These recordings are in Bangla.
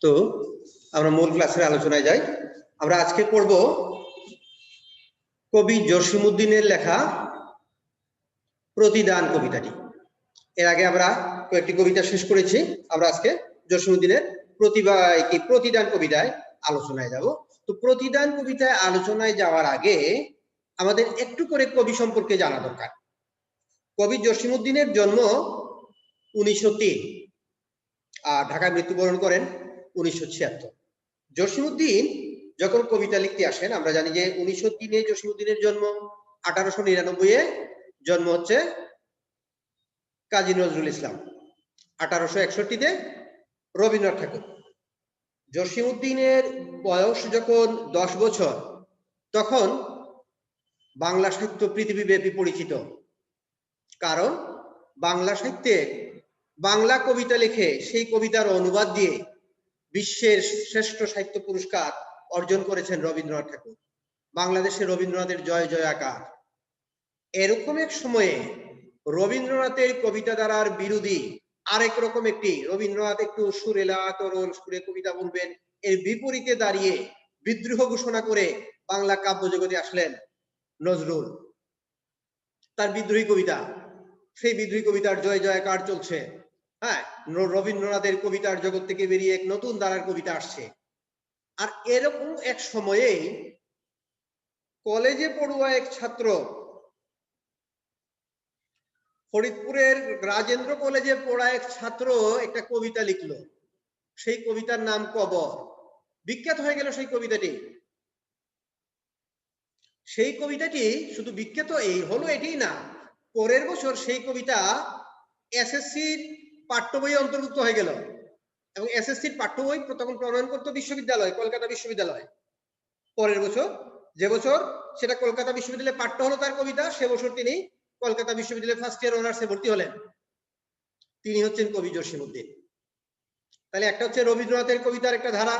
তো আমরা মূল ক্লাসের আলোচনায় যাই। আমরা আজকে পড়ব কবি জসিমউদ্দিনের লেখা প্রতিদান কবিতাটি। এর আগে আমরা কয়েকটি কবিতা শেষ করেছি। আমরা আজকে জসিমউদ্দিনের প্রতিদান কবিতায় আলোচনায় যাব। তো প্রতিদান কবিতায় আলোচনায় যাওয়ার আগে আমাদের একটু করে কবি সম্পর্কে জানা দরকার। কবি জসিমউদ্দিনের জন্ম 1903 আর ঢাকায় মৃত্যুবরণ করেন 1976। জসিমউদ্দিন যখন কবিতা লিখতে আসেন, আমরা জানি যে 1903-এ জসিমউদ্দিনের জন্ম, 1899-এ জন্ম হচ্ছে কাজী নজরুল ইসলাম, 1861-তে রবীন্দ্রনাথ ঠাকুর। জসিমউদ্দিনের বয়স যখন 10 বছর, তখন বাংলা সাহিত্য পৃথিবীব্যাপী পরিচিত। কারণ বাংলা সাহিত্যে বাংলা কবিতা লিখে সেই কবিতার অনুবাদ দিয়ে বিশ্বের শ্রেষ্ঠ সাহিত্য পুরস্কার অর্জন করেছেন রবীন্দ্রনাথ ঠাকুর। বাংলাদেশে রবীন্দ্রনাথের জয় জয়াকার। এরকম এক সময়ে রবীন্দ্রনাথের কবিতা ধারার বিরোধী আরেক রকম একটি, রবীন্দ্রনাথ একটু সুরেলা তরল সুরে কবিতা বলবেন, এর বিপরীতে দাঁড়িয়ে বিদ্রোহ ঘোষণা করে বাংলা কাব্য জগতে আসলেন নজরুল। তার বিদ্রোহী কবিতা, সেই বিদ্রোহী কবিতার জয় জয়কার চলছে। হ্যাঁ, রবীন্দ্রনাথের কবিতার জগৎ থেকে বেরিয়ে এক নতুন ধারার কবিতা আসছে। আর এরকম এক সময়ে কলেজে পড়ুয়া এক ছাত্র ফরিদপুরের রাজেন্দ্র কলেজে পড়া এক ছাত্র একটা কবিতা লিখলো। সেই কবিতার নাম কবর। বিখ্যাত হয়ে গেল সেই কবিতাটি। সেই কবিতাটি শুধু বিখ্যাত এই হলো এটি না, পরের বছর সেই কবিতা এসএসসির পাঠ্য বইয়ে অন্তর্ভুক্ত হয়ে গেল এবং এসএসসির পাঠ্য বই তখন প্রণয়ন করতো বিশ্ববিদ্যালয়, কলকাতা বিশ্ববিদ্যালয়। পরের বছর, যে বছর সেটা কলকাতা বিশ্ববিদ্যালয়ে পাঠ্য হলো তার কবিতা, সে বছর তিনি কলকাতা বিশ্ববিদ্যালয়ে ফার্স্ট ইয়ার অনার্সে ভর্তি হলেন। তিনি হচ্ছেন কবি জসিমউদ্দিন। তাহলে একটা হচ্ছে রবীন্দ্রনাথের কবিতার একটা ধারা,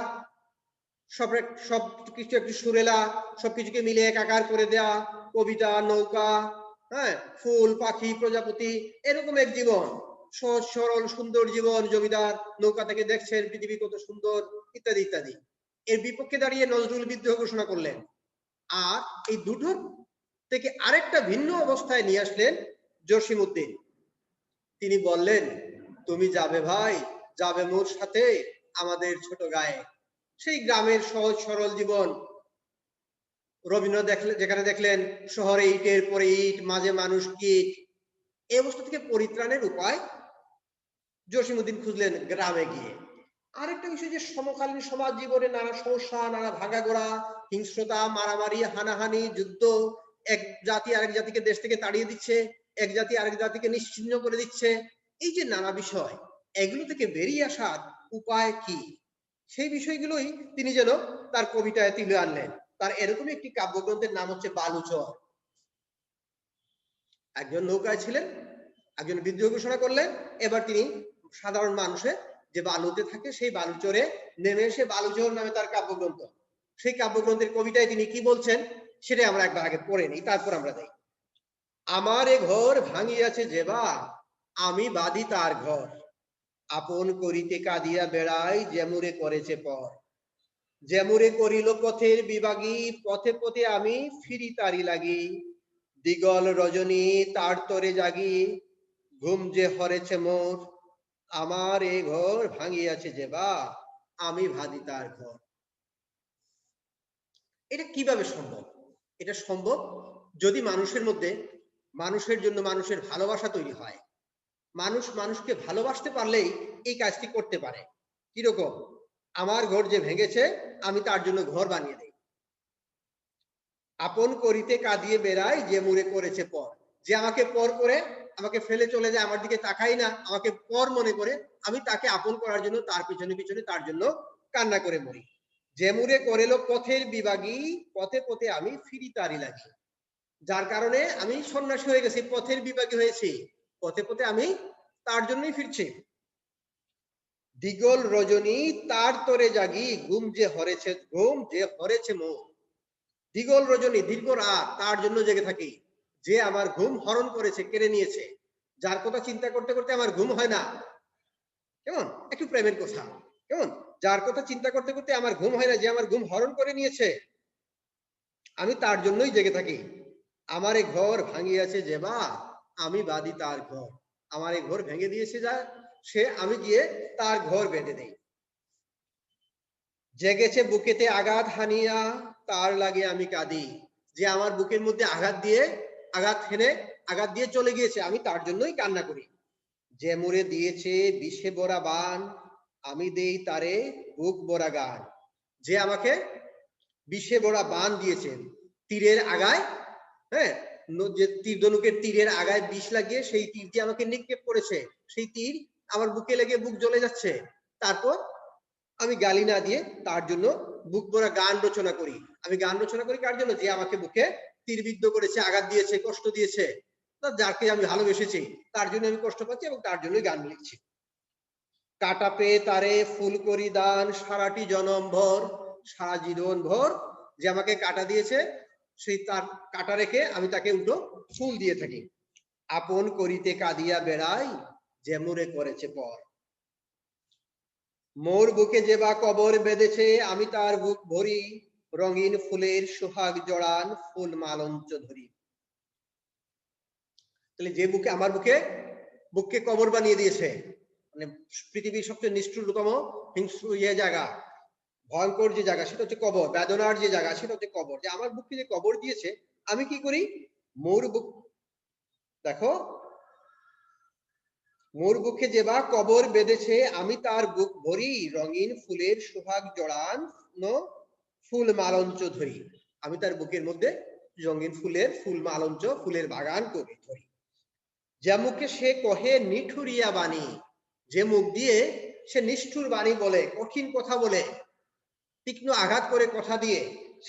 সবকিছু একটু সুরেলা, সবকিছুকে মিলে একাকার করে দেয়া, কবিতা, নৌকা, হ্যাঁ, ফুল, পাখি, প্রজাপতি, এরকম এক জীবন, সহজ সরল সুন্দর জীবন। জমিদার নৌকা থেকে দেখছেন পৃথিবী কত সুন্দর, ইত্যাদি ইত্যাদি। এর বিপক্ষে দাঁড়িয়ে নজরুল বিদ্রোহ ঘোষণা করলেন। আর এই দুটো থেকে আরেকটা ভিন্ন অবস্থায় নিয়ে আসলেন জসিমউদ্দিন। তিনি বললেন, তুমি যাবে ভাই, যাবে মোর সাথে আমাদের ছোট গায়ে। সেই গ্রামের সহজ সরল জীবন রবীন্দ্রনাথ যেখানে দেখলেন শহরে ইটের পরে ইট, মাঝে মানুষ কীট, এই অবস্থা থেকে পরিত্রাণের উপায় জসিমউদ্দিন খুঁজলেন গ্রামে গিয়ে। আরেকটা বিষয় যে সমকালীন সমাজ জীবনে নানা সমস্যা, নানা ভাগাগোড়া, হিংস্রতা, মারামারি, হানাহানি, যুদ্ধ, এক জাতি আরেক জাতিকে দেশ থেকে তাড়িয়ে দিচ্ছে, এক জাতি আরেক জাতিকে নিশ্চিহ্ন করে দিচ্ছে, এই যে নানা বিষয়, এগুলো থেকে বেরিয়ে আসার উপায় কি, সেই বিষয়গুলোই তিনি যেন তার কবিতায় তুলে আনলেন। তার এরকমই একটি কাব্যগ্রন্থের নাম হচ্ছে বালুচর। একজন নৌকায় ছিলেন, একজন বিদ্রোহ ঘোষণা করলেন, এবার তিনি সাধারণ মানুষে যে বালুতে থাকে সেই বালুচরে নেমে এসে বালুচর নামে তার কাব্যগ্রন্থ। সেই কাব্যগ্রন্থের কবিতায় তিনি কি বলছেন সেটাই আমরা একবার আগে পড়ে নিই, তারপর আমরা যাই। আমার এ ঘর ভাঙিয়াছে যেবা, আমি বাঁধি তার ঘর, আপন করিতে কাঁদিয়া বেড়াই যেমুরে করেছে পর। যেমুরে করিল পথের বিভাগী, পথে পথে আমি ফিরি তারি লাগি। দিগল রজনী তার তরে জাগি, ঘুম যে হরেছে মোর, আমার এ ঘর ভাঙিয়াছে যেবা, আমি ভাদি তার ঘর। এটা কিভাবে সম্ভব? এটা সম্ভব যদি মানুষের মধ্যে, মানুষের জন্য মানুষের ভালোবাসা তৈরি হয়। মানুষ মানুষকে ভালোবাসতে পারলেই এই কাজটি করতে পারে। কিরকম? আমার ঘর যে ভেঙেছে, আমি তার জন্য ঘর বানিয়ে দেই। আপন করিতে কাঁদিয়ে বেড়াই যে মুরে করেছে পর। যে আমাকে পর করে, আমাকে ফেলে চলে যায়, আমার দিকে তাকাই না, আমাকে পর মনে করে, আমি তাকে আপন করার জন্য তার পিছনে পিছনে তার জন্য কান্না করে মরি। যে মুরে করেল পথের বিভাগী, পথে পথে আমি ফিরি তারি লাগি। যার কারণে আমি সন্ন্যাসী হয়ে গেছি, পথের বিভাগী হয়েছি, পথে পথে আমি তার জন্যই ফিরছি। দিগল রজনী তার তরে জাগি, ঘুম যে হরেছে মোর। দিগল রজনী, দীর্ঘ রাত, তার জন্য জেগে থাকি, যে আমার ঘুম হরণ করেছে, কেড়ে নিয়েছে, যার কথা চিন্তা করতে করতে আমার ঘুম হয় না। কেমন একটু প্রেমের কথা। কেমন? যার কথা চিন্তা করতে করতে আমার ঘুম হয় না, যে আমার ঘুম হরণ করে নিয়েছে, আমি তার জন্যই জেগে থাকি। আমার এই ঘর ভাঙিয়াছে যে বা, আমি বাঁধি তার ঘর। আমার এই ঘর ভেঙে দিয়েছে যা, সে, আমি গিয়ে তার ঘর বেঁধে দেই। জেগেছে বুকেতে আঘাত হানিয়া, তার লাগে আমি কাঁদি। যে আমার বুকের মধ্যে আঘাত দিয়ে চলে গিয়েছে, আমি তার জন্যই কান্না করি। যে মরে দিয়েছে বিষে ভরা বান, আমি দেই তারে বুক ভরা গান। যে আমাকে বিষে ভরা বান দিয়েছেন, তীরের আগায়, হ্যাঁ, যে তীর ধনুকের তীরের আগায় বিষ লাগিয়ে সেই তীরটি আমাকে নিক্ষেপ করেছে, সেই তীর আমার বুকে লেগে বুক জ্বলে যাচ্ছে, তারপর আমি গালি না দিয়ে তার জন্য বুক ভরা গান রচনা করি। আমি গান রচনা করি কার জন্য? যে আমাকে বুকে তীরবিদ্ধ করেছে, আঘাত দিয়েছে, কষ্ট দিয়েছে, যাকে আমি ভালোবেসেছি, তার জন্য আমি কষ্ট পাচ্ছি এবং তার জন্যই গান লিখছি। কাটা পেয়ে তারে ফুল করি দান, সারাটি জনম ভর, সারা জীবন ভর যে আমাকে কাটা দিয়েছে, সেই তার কাটা রেখে আমি তাকে উল্টো ফুল দিয়ে থাকি। আপন করিতে কাঁদিয়া বেড়াই, যে মোরে করেছে পর। মোর বুকে যে বা কবর বেঁধেছে, আমি তার বুক ভরি, রঙিন ফুলের সোহাগ জড়ান, ফুল মালঞ্চ ধরি। তাহলে যে বুকে, আমার বুককে কবর বানিয়ে দিয়েছে, মানে পৃথিবীর সবচেয়ে নিষ্ঠুরতম হিংস্র জায়গা, ভয়ঙ্কর যে জায়গা, সেটা হচ্ছে কবর। বেদনার যে জায়গা, সেটা হচ্ছে কবর। যে আমার বুককে যে কবর দিয়েছে, আমি কি করি? মোর বুক, দেখো, মোর বুকে যে বা কবর বেঁধেছে, আমি তার বুক ভরি, রঙিন ফুলের সোহাগ জড়ান, ফুল মালঞ্চ ধরি। আমি তার বুকের মধ্যে রঙিন ফুল মালঞ্চ, ফুলের বাগান করে ধরি। যে মুখে সে কহে নিঠুরিয়া বাণী, যে মুখ দিয়ে সে নিষ্ঠুর বাণী বলে, কঠিন কথা বলে, তীক্ষ্ণ আঘাত করে কথা দিয়ে,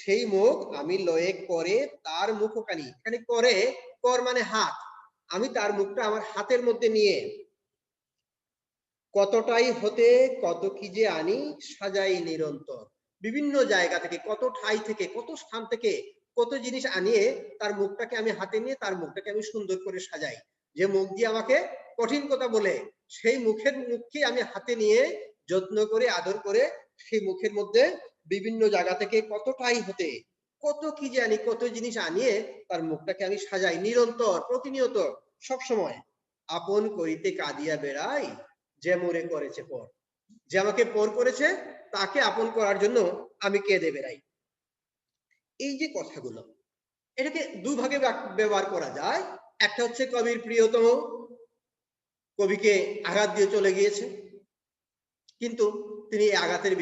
সেই মুখ আমি লয়ে করে তার মুখখানি, এখানে করে, কর মানে হাত, আমি তার মুখটা আমার হাতের মধ্যে নিয়ে কতটাই হতে কত কি যে আনি, সাজাই নিরন্তর। বিভিন্ন জায়গা থেকে, কত ঠাই থেকে, কত স্থান থেকে কত জিনিস আনিয়ে তার মুখটাকে আমি হাতে নিয়ে তার মুখটাকে আমি সুন্দর করে সাজাই। যে মুখ দিয়ে আমাকে কঠিন কথা বলে, সেই মুখকে আমি হাতে নিয়ে যত্ন করে আদর করে সেই মুখের মধ্যে বিভিন্ন জায়গা থেকে কতটাই হতে কত কি যে আনি, কত জিনিস আনিয়ে তার মুখটাকে আমি সাজাই নিরন্তর, প্রতিনিয়ত, সব সময়। আপন করিতে কাঁদিয়া বেড়াই, যে মোরে করেছে পর। যে আমাকে পর করেছে, তাকে আপন করার জন্য আমি কেঁদে বেড়াই। এই যে কথাগুলো, এটাকে দুভাগে ব্যবহার করা যায়। একটা হচ্ছে কবির প্রিয়তম, কবিকে আঘাত দিয়ে চলে গিয়েছে, কিন্তু তিনি এই আঘাতের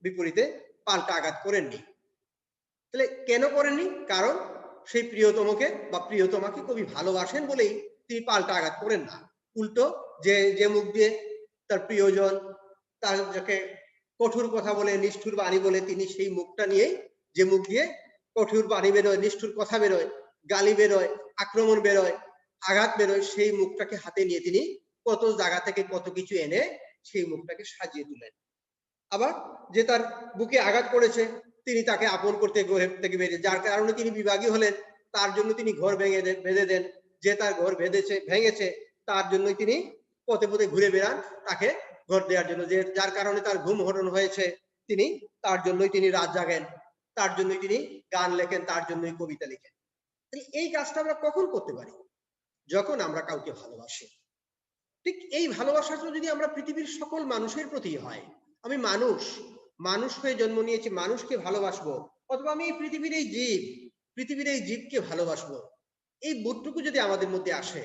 বিপরীতে পাল্টা আঘাত করেননি। তাহলে কেন করেননি? কারণ সেই প্রিয়তমকে বা প্রিয়তমাকে কবি ভালোবাসেন বলেই তিনি পাল্টা আঘাত করেন না। উল্টো যে মুখ দিয়ে তার প্রিয়জন, তার যাকে কঠোর কথা বলে, নিষ্ঠুর বাণী বলে, তিনি সেই মুখটা নিয়েই, যে মুখ দিয়ে কঠোর বাণী বেরোয়, নিষ্ঠুর কথা বেরোয়, গালি বেরোয়, আক্রমণ বেরোয়, আঘাত বেরোয়, সেই মুখটাকে হাতে নিয়ে তিনি কত জায়গা থেকে কত কিছু এনে সেই মুখটাকে সাজিয়ে তুলেন। আবার যে তার বুকে আঘাত করেছে, তিনি তাকে আপন করতে ঘর থেকে বেরিয়ে, যার কারণে তিনি বিভাগী হলেন, তার জন্য তিনি ঘর বেঁধে দেন। যে তার ঘর ভেঙেছে, তার জন্যই তিনি পথে পথে ঘুরে বেড়ান তাকে ঘর দেওয়ার জন্য। যে যার কারণে তার ঘুম হরণ হয়েছে, তিনি তার জন্যই তিনি রাত জাগেন, তার জন্যই তিনি গান লেখেন, তার জন্যই কবিতা লিখেন। এই কাজটা আমরা কখন করতে পারি? যখন আমরা কাউকে ভালোবাসি। ঠিক এই ভালোবাসাটা যদি আমরা পৃথিবীর সকল মানুষের প্রতি হয়, আমি মানুষ হয়ে জন্ম নিয়েছি, মানুষকে ভালোবাসবো, অথবা আমি এই পৃথিবীর এই জীবকে ভালোবাসবো, এই বোধটুকু যদি আমাদের মধ্যে আসে,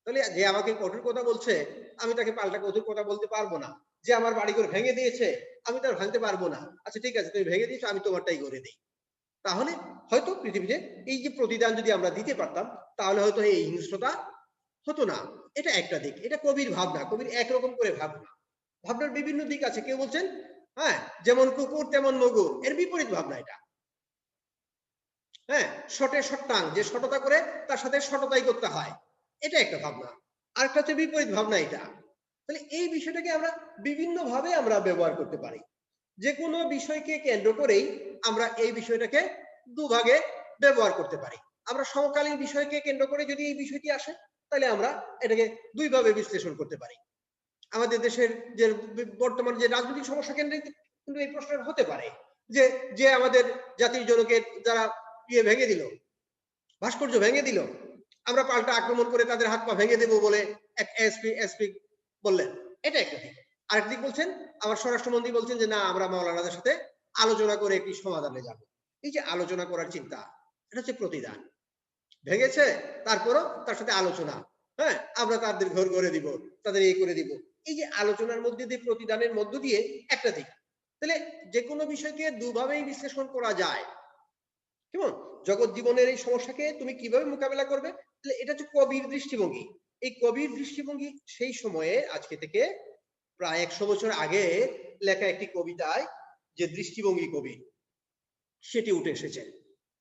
তাহলে যে আমাকে কঠোর কথা বলছে, আমি তাকে পাল্টা কঠোর কথা বলতে পারবো না। যে আমার বাড়িঘর ভেঙে দিয়েছে, আমি তার ভাঙতে পারবো না। আচ্ছা ঠিক আছে, তুমি ভেঙে দিয়েছো, আমি তোমারটাই করে দিই। তাহলে হয়তো পৃথিবীতে এই যে প্রতিদান যদি আমরা দিতে পারতাম, তাহলে হয়তো এই হিংস্রতা হতো না। এটা একটা দিক, এটা কবির ভাবনা, কবির একরকম করে ভাবনা। ভাবনার বিভিন্ন দিক আছে। কেউ বলছেন, হ্যাঁ, যেমন কুকুর তেমন মগুর, এর বিপরীত ভাবনা এটা। হ্যাঁ, শটে শটাং, যে শটতা করে তার সাথে শটতাই করতে হয়, এটা একটা ভাবনা। আরেকটা হচ্ছে বিপরীত ভাবনা এটা। তাহলে এই বিষয়টাকে আমরা বিভিন্ন ভাবে আমরা ব্যবহার করতে পারি। যে কোনো বিষয়কে কেন্দ্র করেই আমরা এই বিষয়টাকে দুভাগে ব্যবহার করতে পারি। আমরা সমকালীন বিষয়কে কেন্দ্র করে যদি এই বিষয়টি আসে, তাহলে আমরা এটাকে দুইভাবে বিশ্লেষণ করতে পারি। আমাদের দেশের যে বর্তমান যে রাজনৈতিক সমস্যা কেন্দ্রে কিন্তু এই প্রশ্নটা হতে পারে যে যে আমাদের জাতির জনকে যারা ভেঙে দিল, ভাস্কর্য ভেঙে দিল, আমরা পাল্টা আক্রমণ করে তাদের হাত পা ভেঙে দেবো বলে এক এসপি বললেন, এটা একটা দিক। আরেক দিক বলছেন আমার স্বরাষ্ট্রমন্ত্রী বলছেন যে না আমরা মাওলানাদের সাথে আলোচনা করে একটি সমাধানে যাব। এই যে আলোচনা করার চিন্তা, এটা হচ্ছে প্রতিদান। ভেঙেছে তারপরও তার সাথে আলোচনা, হ্যাঁ আমরা তাদের ঘর করে দিব, তাদের এই করে দিব। এই যে আলোচনার মধ্যে দিয়ে প্রতিদানের মধ্য দিয়ে একটা দিক। তাহলে যে কোনো বিষয়কে দুভাবেই বিশ্লেষণ করা যায়। কেমন জগৎ জীবনের এই সমস্যাকে তুমি কিভাবে মোকাবেলা করবে, তাহলে এটা হচ্ছে কবির দৃষ্টিভঙ্গি। এই কবির দৃষ্টিভঙ্গি সেই সময়ে আজকে থেকে প্রায় 100 বছর আগে লেখা একটি কবিতায় যে দৃষ্টিভঙ্গি কবি সেটি উঠে এসেছে।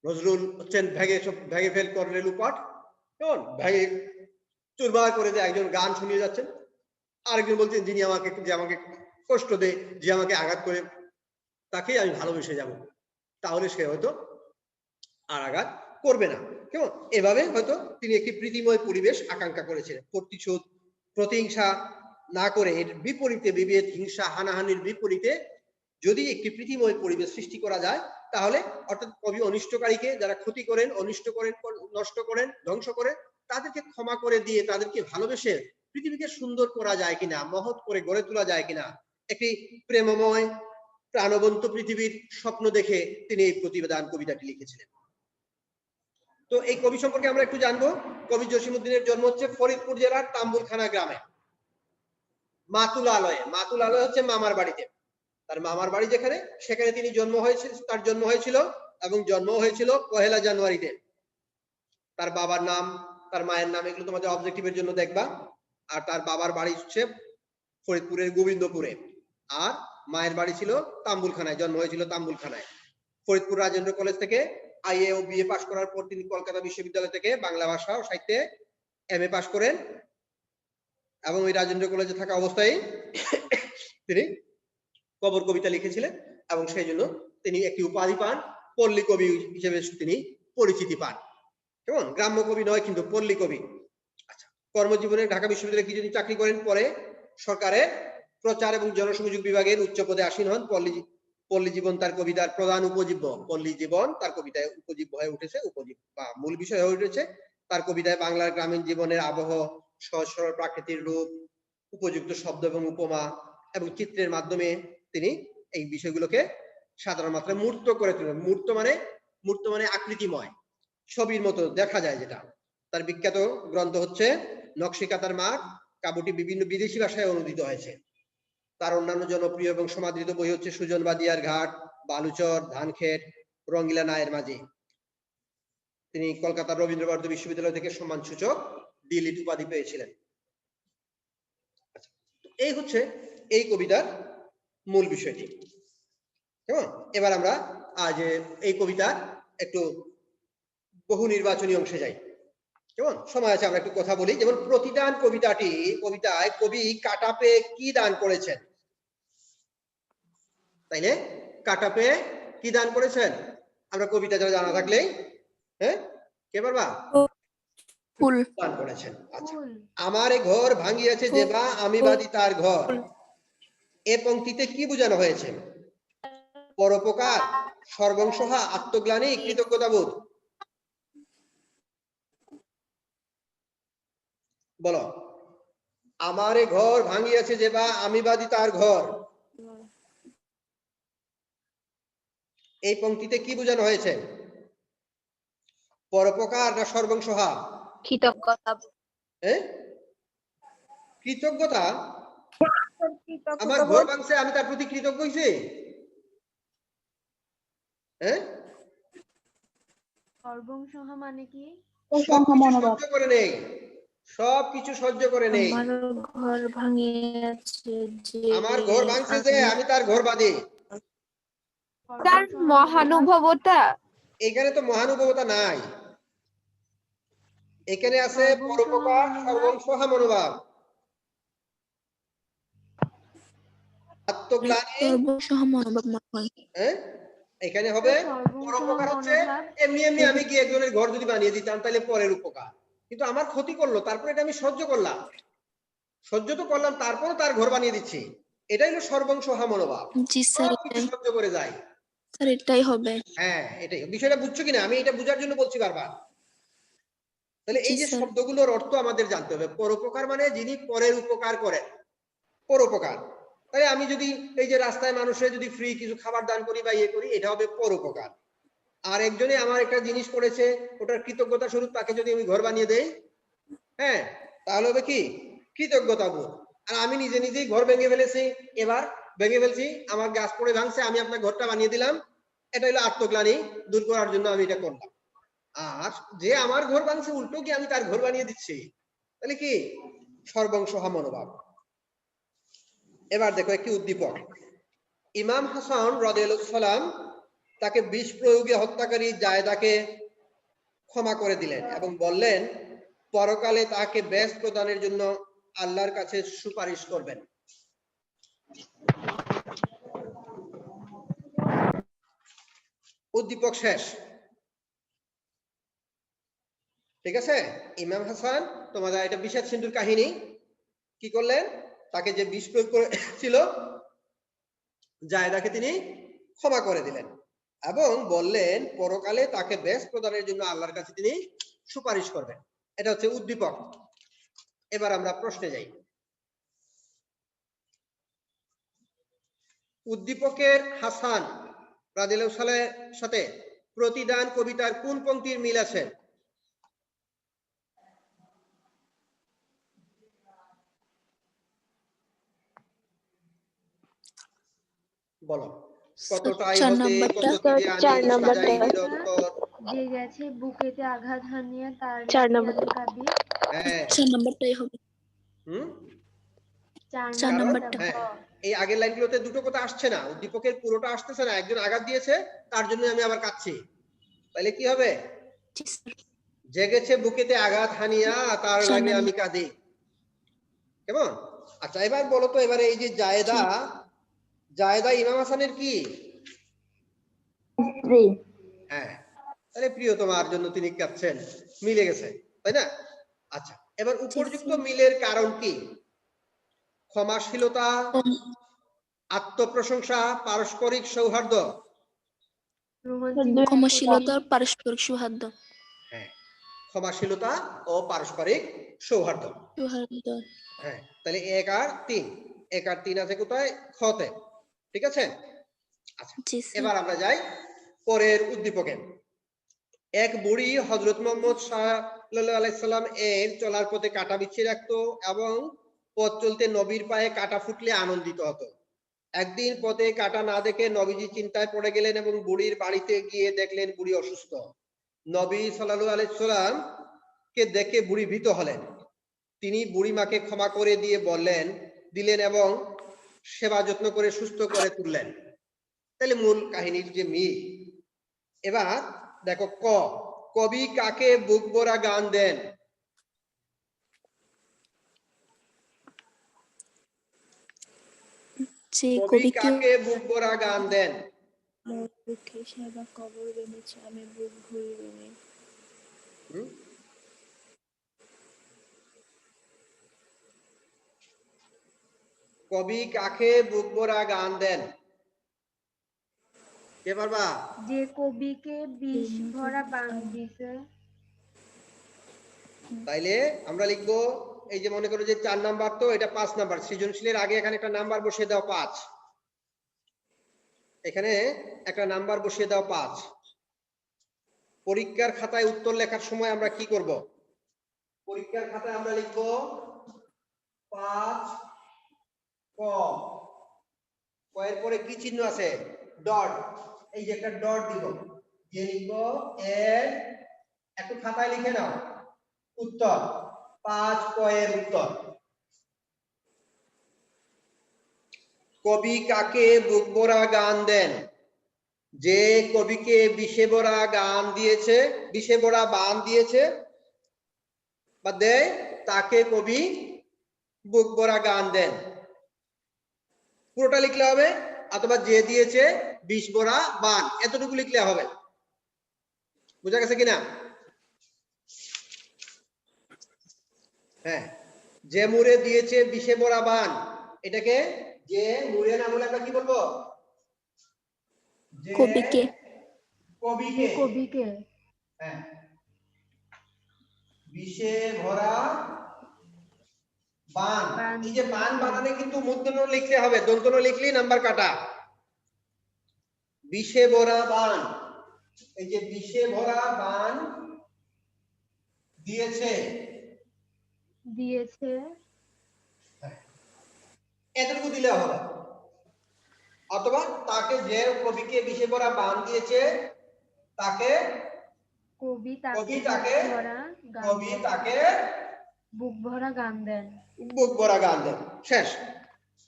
নজরুল হচ্ছেন ভেঙে ফেল করলে লুপাট, কেমন ভেঙে চুরমার করে যে একজন গান শুনিয়ে যাচ্ছেন, আরেকজন বলছেন যিনি আমাকে কষ্ট দেয়, যে আমাকে আঘাত করে তাকেই আমি ভালোবেসে যাব, তাহলে সে হয়তো আর আঘাত করবে না। কেমন এভাবে হয়তো তিনি একটি প্রীতিময় পরিবেশ আকাঙ্ক্ষা করেছিলেন। প্রতিশোধ প্রতিহিংসা না করে এর বিপরীতে বিভেদ হিংসা হানাহানির বিপরীতে যদি একটি প্রীতিময় পরিবেশ সৃষ্টি করা যায়, তাহলে অর্থাৎ কবি অনিষ্টকারীকে যারা ক্ষতি করেন, অনিষ্ট করেন, নষ্ট করেন, ধ্বংস করেন, তাদেরকে ক্ষমা করে দিয়ে তাদেরকে ভালোবেসে পৃথিবীকে সুন্দর করা যায় কিনা, মহৎ করে গড়ে তোলা যায় কিনা, একটি প্রেমময় প্রাণবন্ত পৃথিবীর স্বপ্ন দেখে তিনি এই প্রতিবেদন কবিতাটি লিখেছিলেন। তো এই কবি সম্পর্কে আমরা একটু জানবো। কবি জসিমউদ্দিনের জন্ম হচ্ছে ফরিদপুর জেলার তাম্বুলখানা গ্রামে মাতুল আলয়ে। মাতুল আলয় হচ্ছে মামার বাড়িতে, তার মামার বাড়ি যেখানে সেখানে তিনি তার জন্ম হয়েছিল এবং জন্ম হয়েছিল 1 জানুয়ারিতে। তার বাবার নাম তার মায়ের নাম এগুলো তোমাদের অবজেক্টিভের জন্য দেখবা। আর তার বাবার বাড়ি হচ্ছে ফরিদপুরের গোবিন্দপুরে, আর মায়ের বাড়ি ছিল তাম্বুলখানায়, জন্ম হয়েছিল তাম্বুলখানায়। ফরিদপুর রাজেন্দ্র কলেজ থেকে আইএ ও বিএ পাশ করার পর তিনি কলকাতা বিশ্ববিদ্যালয় থেকে বাংলা ভাষা ও সাহিত্যে এমএ পাশ করেন এবং ওই রাজেন্দ্র কলেজে থাকা অবস্থায় তিনি কবর কবিতা লিখেছিলেন এবং সেই জন্য তিনি একটি উপাধি পান, পল্লী কবি হিসেবে তিনি পরিচিতি পান। কেমন গ্রাম্য কবি নয় কিন্তু পল্লী কবি। আচ্ছা, কর্মজীবনে ঢাকা বিশ্ববিদ্যালয়ে কিছুদিন চাকরি করেন, পরে সরকারের প্রচার এবং জনসংযোগ বিভাগের উচ্চ পদে আসীন হন। পল্লী জীবন তার কবিতার প্রধান উপজীব্য, পল্লী জীবন তার কবিতায় উপজীব্য হয়ে উঠেছে, উপজীব্য বা মূল বিষয় হয়ে উঠেছে। তার কবিতায় বাংলার গ্রামীণ জীবনের আবহ, সহজ সরল প্রাকৃতিক রূপ, উপযুক্ত শব্দ এবং উপমা এবং চিত্রের মাধ্যমে তিনি এই বিষয়গুলোকে সাধারণ মাত্রায় মূর্ত করে তোলেন। মূর্ত মানে আকৃতিময়, ছবির মতো দেখা যায় যেটা। তার বিখ্যাত গ্রন্থ হচ্ছে নকশিকাতার মাঠ। কাব্যটি বিভিন্ন বিদেশি ভাষায় অনুদিত হয়েছে। তার অন্যান্য জনপ্রিয় এবং সমাদৃত বই হচ্ছে সুজন বাদিয়ার ঘাট, বালুচর, ধানক্ষেত, রঙ্গিলা নায়ের মাঝি। তিনি কলকাতার রবীন্দ্রভারতী বিশ্ববিদ্যালয় থেকে সম্মানসূচক ডিলিট উপাধি পেয়েছিলেন। এই হচ্ছে এই কবিতার মূল বিষয়টি। কেমন এবার আমরা আজ এই কবিতার একটু বহু নির্বাচনী অংশে যাই। কেমন সময় আছে আমরা একটু কথা বলি। যেমন প্রতিদান কবিতায় কবি কাটাপে কি দান করেছেন, তাইলে কাটাপে কি দান করেছেন আমরা কবিতা যারা জানা থাকলেই, হ্যাঁ কে পারবা? ফুল দান করেছেন। আচ্ছা, আমার ঘর ভাঙিয়াছে যে বা আমি বাদী তার ঘর, এ পংক্তিতে কি বোঝানো হয়েছে? পরোপকার, সর্বংসহা, আত্মগ্লানি, কৃতজ্ঞতাবোধ। বলো, আমার ঘর ভাঙিয়াছে যে বা আমি বাদী তার ঘর, এই পংক্তিতে কি বোঝানো হয়েছে? পরোপকার না সর্বংসহা? কৃতজ্ঞতা। কৃতজ্ঞতা? আমার ঘর ভাঙছে আমি তার প্রতি কৃতজ্ঞ হইছি? সর্বংসহা মানে কি? সহ্য করে নেই, সবকিছু সহ্য করে নেই। আমার ঘর ভাঙিয়াছে যে আমার ঘর ভাঙছে যে আমি তার ঘর বাঁধি। তার মহানুভবতা। এখানে তো মহানুভবতা নাই, এখানে আছে পরোপকার, সর্বংসহা মনোভাব, আত্মগ্লানি। এখানে হবে পরোপকার হচ্ছে এমনি এমনি আমি কি একজনের ঘর যদি বানিয়ে দিতাম তাহলে পরের উপকার, কিন্তু আমার ক্ষতি করলো তারপরে এটা আমি সহ্য করলাম। সহ্য তো করলাম, তারপরও তার ঘর বানিয়ে দিচ্ছি, এটাই হলো সর্বংসহা মনোভাব। জি স্যার, সবকিছু সহ্য করে যায়। স্যার এটাই হবে। হ্যাঁ, এটাই বিষয়টা, বুঝছো কিনা? আমি এটা বোঝার জন্য বলছি বারবার। তাহলে জি এই যে স্যার। শব্দগুলোর অর্থ আমাদের জানতে হবে। পরোপকার মানে যিনি পরের উপকার করেন, পরোপকার। তাই আমি যদি এই যে রাস্তায় মানুষের যদি ফ্রি কিছু খাবার দান করি বা ইয়ে করি, এটা হবে পরোপকার। আর একজনে আমার একটা জিনিস করেছে, ওটার কৃতজ্ঞতা স্বরূপ তাকে যদি আমি ঘর বানিয়ে দেই, হ্যাঁ, তাহলে হবে কি? কৃতজ্ঞতা বোধ। আর আমি নিজে নিজেই ঘর ভেঙে ফেলেছি, এবার ভেঙে ফেলছি, আমার গাছ পড়ে ভাঙছে, আমি আপনার ঘরটা বানিয়ে দিলাম, এটা হলো আত্মগ্লানি দূর করার জন্য আমি এটা করলাম। আর যে আমার ঘর ভাঙছে, উল্টো কি আমি তার ঘর বানিয়ে দিচ্ছি, তাহলে কি? সর্বংসহা মনোভাব। এবার দেখো একটি উদ্দীপক। ইমাম হাসান রাদিয়াল্লাহু সালাম তাকে বিষ প্রয়োগে হত্যাকারী জায়দাকে ক্ষমা করে দিলেন এবং বললেন পরকালে তাকে বেশ প্রদানের জন্য আল্লাহর কাছে সুপারিশ করবেন। উদ্দীপক শেষ। ঠিক আছে? ইমাম হাসান, তোমাদের এটা বিষাদ সিন্ধুর কাহিনী, কি করলেন? তাকে যে বিষ প্রয়োগ করেছিল জায়দাকে তিনি ক্ষমা করে দিলেন এবং বললেন পরকালে তাকে বেশ প্রদানের জন্য আল্লাহর কাছে তিনি সুপারিশ করবেন। এটা হচ্ছে উদ্দীপক। এবার আমরা প্রশ্নে যাই। উদ্দীপকের হাসান রাদিয়াল্লাহু সাল্লামের সাথে প্রতিদান কবিতার কোন পংক্তির মিল আছে? বলো। কতটাই 4 হতে নাম্বারটা। কত তীরে আনি 4 নাম্বারটা। সাজাই নিরন্তর। যে গেছে বুকেতে আঘাত হানিয়া তার 4 লাগি নাম্বার। আমি কাঁদি। হ্যাঁ। 4 নাম্বারটাই হবে। হুম। 4 4 কারণ নাম্বারটা নাম্বারটা। ভ। হ্যাঁ, এই আগের লাইনগুলোতে দুটো কথা আসছে না, উদ্দীপকের পুরোটা আসতেছে না। একজন আঘাত দিয়েছে, তার জন্য আমি আবার কাঁদছি, তাহলে কি হবে? জি স্যার। জেগেছে বুকেতে আঘাত হানিয়া তার 4 লাগে আমি নাম্বার। কাঁদি। কেমন? আচ্ছা, এবার বলো তো, এবারে এই যে জায়েদা, জায়েদা ইমাম হাসানের কি? স্ত্রী। হ্যাঁ, তাহলে প্রিয় তোমার জন্য তিনি কাঁদছেন, মিলে গেছে, তাই না? আচ্ছা, এবার উপযুক্ত মিলের কারণ কি? ক্ষমাশীলতা, আত্মপ্রশংসা, পারস্পরিক সৌহার্দ্য। ক্ষমাশীলতা, পারস্পরিক সৌহার্দ্য। হ্যাঁ, ক্ষমাশীলতা ও পারস্পরিক সৌহার্দ্য। সৌহার্দ্য। হ্যাঁ, তাহলে 1 আর 3, 1 আর 3 আছে কোথায়? খতে। ঠিক আছে? আচ্ছা, জি স্যার। এবার আমরা যাই পরের উদ্দীপকে। এক বুড়ি হযরত মুহাম্মদ সাল্লাল্লাহু আলাইহি সাল্লাম এর চলার পথে কাঁটা বিছিয়ে রাখতো এবং পথ চলতে নবীর পায়ে কাঁটা ফুটলে আনন্দিত হতো। একদিন পথে কাঁটা না দেখে নবীজি চিন্তায় পড়ে গেলেন এবং বুড়ির বাড়িতে গিয়ে দেখলেন বুড়ি অসুস্থ। নবী সাল্লাল্লাহু আলাইহি সাল্লাম কে দেখে বুড়ি ভীত হলেন। তিনি বুড়িমাকে ক্ষমা করে দিয়ে দিলেন এবং সেবা যত্ন করে সুস্থ করে তুললেন। তাহলে মূল কাহিনীর যে মিল। এবার দেখো কবি কাকে বুক ভরা গান দেন? যে কবি কবিকে কাকে বুক ভরা গান দেন? মোর দুঃখে সেবা কবর বেঁধেছে আমি বুক ভরিবে নে। হুম? কবি কাকে বুক ভরা গান দেন? কে পারবা? যে কবিকে বিষ ভরা বান দিছে। তাইলে আমরা লিখবো, এই যে মনে করো যে 4 নাম্বার, তো এটা 5 নাম্বার। সৃজনশীলের আগে এখানে একটা নাম্বার বসিয়ে দাও 5। এখানে একটা নাম্বার বসিয়ে দাও 5। পরীক্ষার খাতায় উত্তর লেখার সময় আমরা কি করব? পরীক্ষার খাতায় আমরা লিখবো 5 ক। এর পরে কি চিহ্ন আছে? ডট। এই যে একটা ডট দিব, দিয়ে লিখবো এর, একটু খাতায় লিখে নাও উত্তর। 5 ক এর উত্তর। কবি কাকে বুক ভরা গান দেন? যে কবিকে বিষে ভরা গান দিয়েছে, বিষে ভরা বান দিয়েছে বা দেয়, তাকে কবি বুক ভরা গান দেন। পুরোটা লিখলে হবে, অথবা যে দিয়েছে বিষ ভরা বান, এতটুকু লিখলে হবে। বোঝা গেছে কিনা? হ্যাঁ, যে মুড়ে দিয়েছে বিষে ভরা বান, এটাকে যে মুড়ে নাম হলে আমরা কি বলবো? যে কবিকে কবিকে। কবিকে হ্যাঁ, বিষে ভরা বান। বান এই যে বান বানানে কিন্তু মূর্ধন্য লিখতে হবে, দন্তন্য লিখলেই নাম্বার কাটা। বিষে ভরা বান, এই যে বিষে ভরা বান দিয়েছে, দিয়েছে এতটুকু দিলে হবে। অথবা তাকে, যে কবিকে বিষে ভরা বান দিয়েছে তাকে, কবি কবি তাকে তাকে, ভরা গান কবি দেন, তাকে বুক ভরা গান দেন। বুক ভরা গান দেন। শেষ।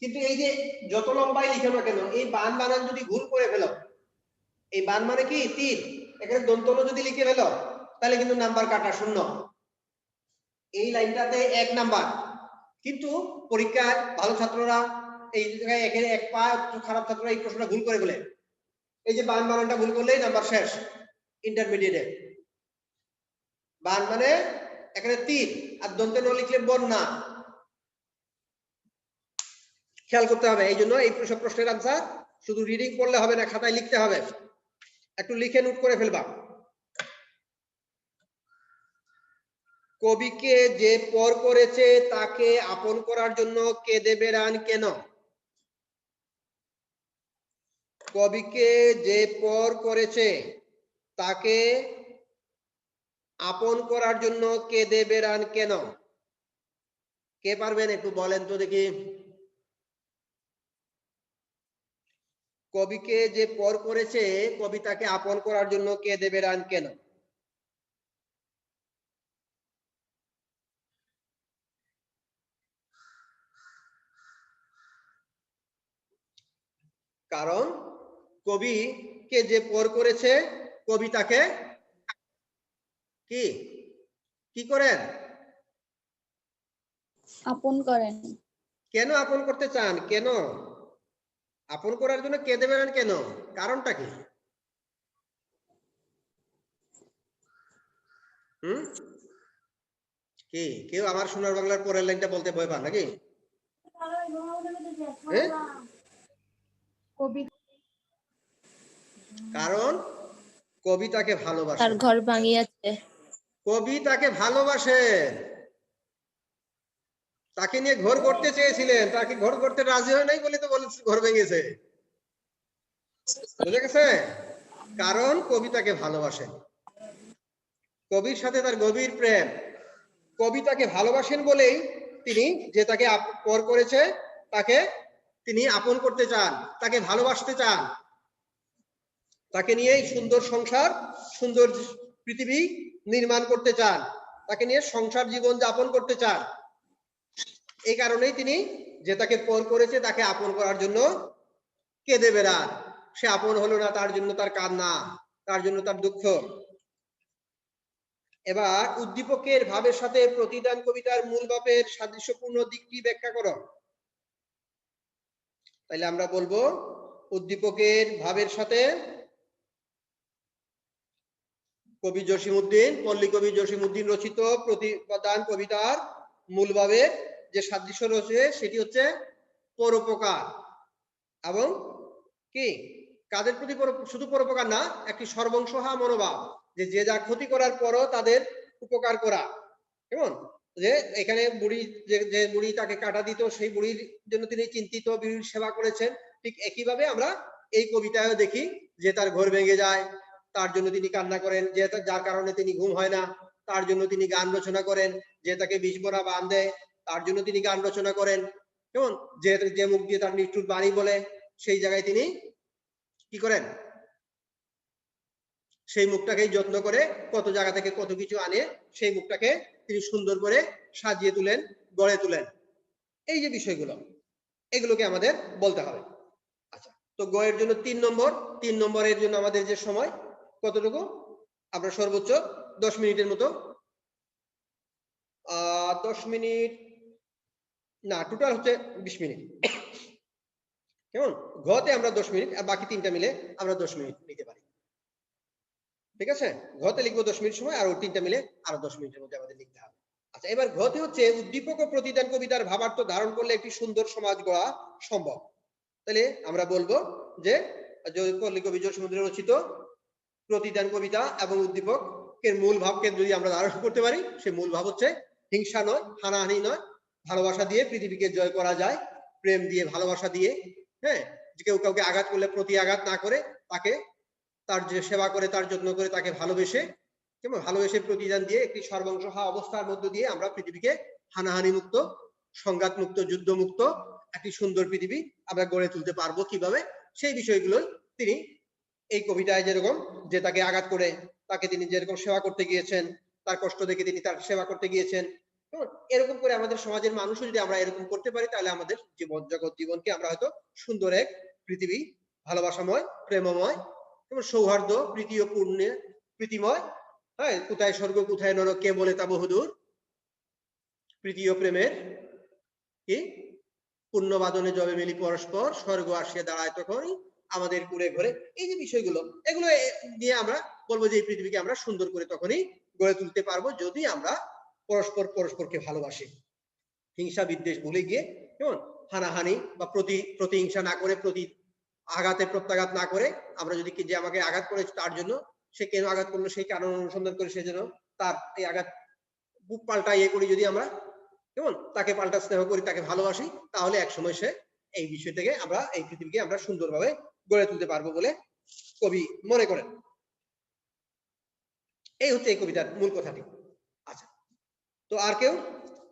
কিন্তু এই যে যত লম্বাই লিখে না কেন, এই বান বানান যদি ভুল করে ফেলো, এই বান মানে কি তীর, এখানে দন্তন্য যদি লিখে ফেলো তাহলে কিন্তু নাম্বার কাটা, শূন্য। এই লাইনটাতে 1 নাম্বার। কিন্তু পরীক্ষায় ভালো ছাত্ররা এই জায়গায় এখানে 1 পা, খারাপ ছাত্ররা এই প্রশ্নটা ভুল করে বলে, এই যে বান বানানটা ভুল করলেই নাম্বার শেষ ইন্টারমিডিয়েটে। বান মানে এখানে তীর, আর দন্তে ন লিখলে বন্যা। খেয়াল করতে হবে। এই জন্য এই সব প্রশ্নের আনসার শুধু রিডিং করলে হবে না, খাতায় লিখতে হবে, একটু লিখে নোট করে ফেলবা। কবিকে যে পর করেছে তাকে আপন করার জন্য কেঁদে বেড়ান কেন? কবিকে যে পর করেছে তাকে আপন করার জন্য কেঁদে বেড়ান কেন? কে পারবেন একটু বলেন তো দেখি। কবিকে যে পর করেছে কবি তাকে আপন করার জন্য কেঁদে বেড়ান কেন? কারণ কবিকে যে পর করেছে কবি তাকে কি কি করেন? আপন করেন। কেন আপন করতে চান? কেন আপন করার জন্য কেঁদে বেড়ান কেন? কারণটা কি? কি কেউ আমার সোনার বাংলার পরের লাইনটা বলতে ভয় পান নাকি? কবি কারণ কবি তাকে তার ভালোবাসেন। ঘর ভাঙিয়াছে। কবি তাকে ভালোবাসেন, তাকে নিয়ে ঘর করতে চেয়েছিলেন, তাকে ঘর করতে রাজি হয় নাই বলে তো বলেছে ঘর ভেঙেছে। বুঝে গেছে? কারণ কবি তাকে ভালোবাসেন, কবির সাথে তার গভীর প্রেম। কবি তাকে ভালোবাসেন বলেই তিনি যে তাকে পর করেছে তাকে তিনি আপন করতে চান, তাকে ভালোবাসতে চান, তাকে নিয়ে সুন্দর সংসার, সুন্দর পৃথিবী নির্মাণ করতে চান, তাকে নিয়ে সংসার জীবন যাপন করতে চান। এই কারণেই তিনি যে তাকে পর করেছে তাকে আপন করার জন্য কেঁদে বেড়ান। সে আপন হলো না, তার জন্য তার কান্না, তার জন্য তার দুঃখ। এবার উদ্দীপকের ভাবের সাথে প্রতিদান কবিতার মূল ভাবের সাদৃশ্যপূর্ণ দিকটি ব্যাখ্যা করো। তাহলে আমরা বলবো উদ্দীপকের ভাবের সাথে কবি জসিমউদ্দিন, পল্লী কবি জসিমউদ্দিন রচিত প্রতিদান কবিতার মূল ভাবের যে সাদৃশ্য রয়েছে সেটি হচ্ছে পরোপকার এবং কি কাদের প্রতি, শুধু পরোপকার না, একটি সর্বংসহা মনোভাব, যে যে যা ক্ষতি করার পরও তাদের উপকার করা। কেমন যে এখানে বুড়ি, যে বুড়ি তাকে কাটা দিত সেই বুড়ির জন্য তিনি চিন্তিত, বুড়ির সেবা করেছেন। ঠিক একইভাবে আমরা এই কবিতায় দেখি যে তার ঘর ভেঙে যায়, তার জন্য তিনি কান্না করেন, যে যার কারণে তিনি ঘুম হয় না তার জন্য তিনি গান রচনা করেন, যে তাকে বিষ ভরা বান দেয় তার জন্য তিনি গান রচনা করেন। কেমন যে যে মুখ দিয়ে তার নিষ্ঠুর বাণী বলে সেই জায়গায় তিনি কি করেন, সেই মুখটাকে যত্ন করে কত জায়গা থেকে কত কিছু আনে সেই মুখটাকে তিনি সুন্দর করে সাজিয়ে তুলেন, গড়ে তুলেন। এই যে বিষয়গুলো, এগুলোকে আমাদের বলতে হবে। আচ্ছা, তো গয়ের জন্য 3 নম্বর, 3 নম্বরের জন্য আমাদের যে সময় কতটুকু, আমরা সর্বোচ্চ 10 মিনিটের মতো, 10 মিনিট না, টোটাল হচ্ছে 20 মিনিট। কেমন ঘতে আমরা 10 মিনিট আর বাকি 3টা মিলে আমরা 10 মিনিট নিতে পারি। ঠিক আছে, ঘতে লিখবো 10 মিনিট সময়, আর ওই 3টা মিলে আরো 10 মিনিটের মধ্যে আমাদের লিখতে হবে। আচ্ছা, এবার ঘতে হচ্ছে উদ্দীপক ও প্রতিদান কবিতার ভাবার্থ ধারণ করলে একটি সুন্দর সমাজ গড়া সম্ভব। তাহলে আমরা বলবো যে পল্লী কবি জসীমউদ্দীন রচিত প্রতিদান কবিতা এবং উদ্দীপক এর মূল ভাবকে যদি আমরা ধারণ করতে পারি, সেই মূল ভাব হচ্ছে হিংসা নয়, হানাহানি নয়, ভালোবাসা দিয়ে পৃথিবীকে জয় করা যায়, প্রেম দিয়ে, ভালোবাসা দিয়ে। হ্যাঁ, যে কেউ কাউকে আঘাত করলে প্রতি আঘাত না করে তাকে তার যে সেবা করে, তার যত্ন করে, তাকে ভালোবেসে, কেমন ভালোবেসে প্রতিদান দিয়ে একটি সর্বংসহা অবস্থার মধ্য দিয়ে আমরা পৃথিবীকে হানাহানি মুক্ত, সংঘাত মুক্ত, যুদ্ধ মুক্ত একটি সুন্দর পৃথিবী আমরা গড়ে তুলতে পারবো কিভাবে, সেই বিষয়গুলোই তিনি এই কবিতায় যেরকম, যে তাকে আঘাত করে তাকে তিনি যেরকম সেবা করতে গিয়েছেন, তার কষ্ট দেখে তিনি তার সেবা করতে গিয়েছেন, এরকম করে আমাদের সমাজের মানুষও যদি আমরা এরকম করতে পারি, তাহলে আমাদের জীবন জগৎ জীবনকে আমরা হয়তো সুন্দর এক পৃথিবী, ভালোবাসাময়, প্রেমময় এবং সৌহার্দ্য, প্রীতি ও পূর্ণে প্রীতিময়, হ্যাঁ, কোথায় স্বর্গ কোথায় নরক কে বলে তা বহুদূর, প্রীতি ও প্রেমের কি পুণ্যবাদনে যবে মিলি পরস্পর, স্বর্গ আসিয়া দাঁড়ায় তখনই আমাদের কুড়ে ঘরে। এই যে বিষয়গুলো, এগুলো দিয়ে আমরা বলবো যে এই পৃথিবীকে আমরা সুন্দর করে তখনই গড়ে তুলতে পারবো যদি আমরা পরস্পরকে ভালোবাসি, হিংসা বিদ্বেষ ভুলে গিয়ে, কেমন হানাহানি বা প্রতিহিংসা না করে, প্রতি আঘাতে প্রত্যাঘাত না করে, আমরা যদি যে আমাকে আঘাত করেছে তার জন্য, সে কেন আঘাত করলো সেই কারণ অনুসন্ধান করে সে যেন তার এই আঘাত বুক পাল্টা ইয়ে করি, যদি আমরা কেমন তাকে পাল্টা স্নেহ করি, তাকে ভালোবাসি, তাহলে একসময় সে এই বিষয় থেকে আমরা এই পৃথিবীকে আমরা সুন্দরভাবে গড়ে তুলতে পারবো বলে কবি মনে করেন। এই হচ্ছে এই কবিতার মূল কথাটি। আচ্ছা, তো আর কেউ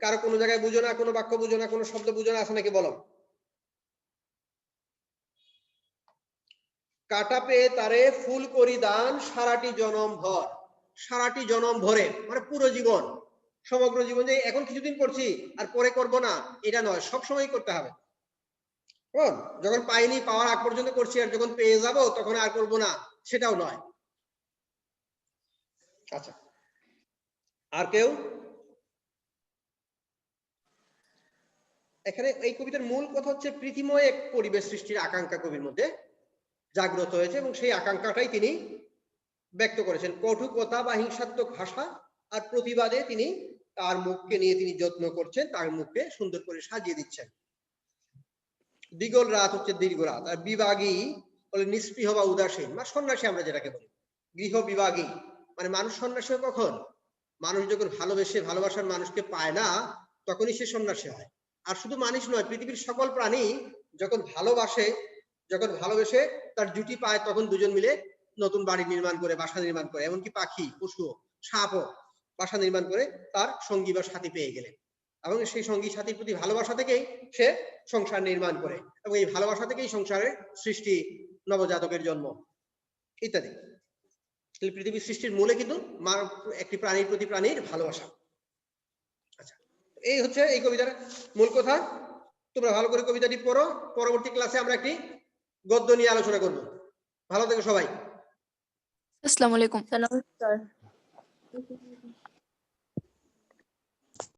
কারো কোনো জায়গায় বুঝো না, কোনো বাক্য বুঝো না, কোনো শব্দ বুঝো না, আছে নাকি বলো? কাটা পেয়ে তারে ফুল করি দান সারাটি জনম ভর। সারাটি জনম ভরে মানে পুরো জীবন, সমগ্র জীবন, যে এখন কিছুদিন করছি আর পরে করব না, এটা নয়, সব সময় করতে হবে। যখন পাইনি, পাওয়ার আগ পর্যন্ত করছি, আর যখন পেয়ে যাব তখন আর করব না, সেটাও নয়। আচ্ছা, আর কেউ? এখানে এই কবিতার মূল কথা হচ্ছে প্রীতিময় এক পরিবেশ সৃষ্টির আকাঙ্ক্ষা কবির মধ্যে জাগ্রত হয়েছে, এবং সেই আকাঙ্ক্ষাটাই তিনি ব্যক্ত করেছেন। কটু কথা বা হিংসাত্মক ভাষা আর প্রতিবাদে তিনি তার মুখকে নিয়ে তিনি যত্ন করছেন, তার মুখকে সুন্দর করে সাজিয়ে দিচ্ছেন। দিগল রাত হচ্ছে দীর্ঘ রাত, আর বিভাগী বলে নিস্পৃহ বা উদাসীন বা সন্ন্যাসী, আমরা যেটাকে বলি গৃহ বিভাগী, মানে মানুষ সন্ন্যাসী হয় কখন? মানুষ যখন ভালোবাসার মানুষকে পায় না, তখনই সে সন্ন্যাসী হয়। আর শুধু মানুষ নয়, পৃথিবীর সকল প্রাণী যখন ভালোবেসে তার জুটি পায়, তখন দুজন মিলে নতুন বাড়ি নির্মাণ করে, বাসা নির্মাণ করে, এমনকি পাখি, পশু, সাপও বাসা নির্মাণ করে তার সঙ্গী বা সাথী পেয়ে গেলে, এবং সেই সঙ্গী সাথীর প্রতি ভালোবাসা থেকেই সে সংসার নির্মাণ করে, এবং এই ভালোবাসা থেকেই সংসারের সৃষ্টি, নবজাতকের জন্ম ইত্যাদি। পৃথিবীর সৃষ্টির মূলে কিন্তু একটি প্রাণীর প্রতি প্রাণীর ভালোবাসা। আচ্ছা, এই হচ্ছে এই কবিতার মূল কথা। তোমরা ভালো করে কবিতাটি পড়ো, পরবর্তী ক্লাসে আমরা একটি গদ্য নিয়ে আলোচনা করব। ভালো থেকো সবাই। আসসালামু আলাইকুম। নমস্কার।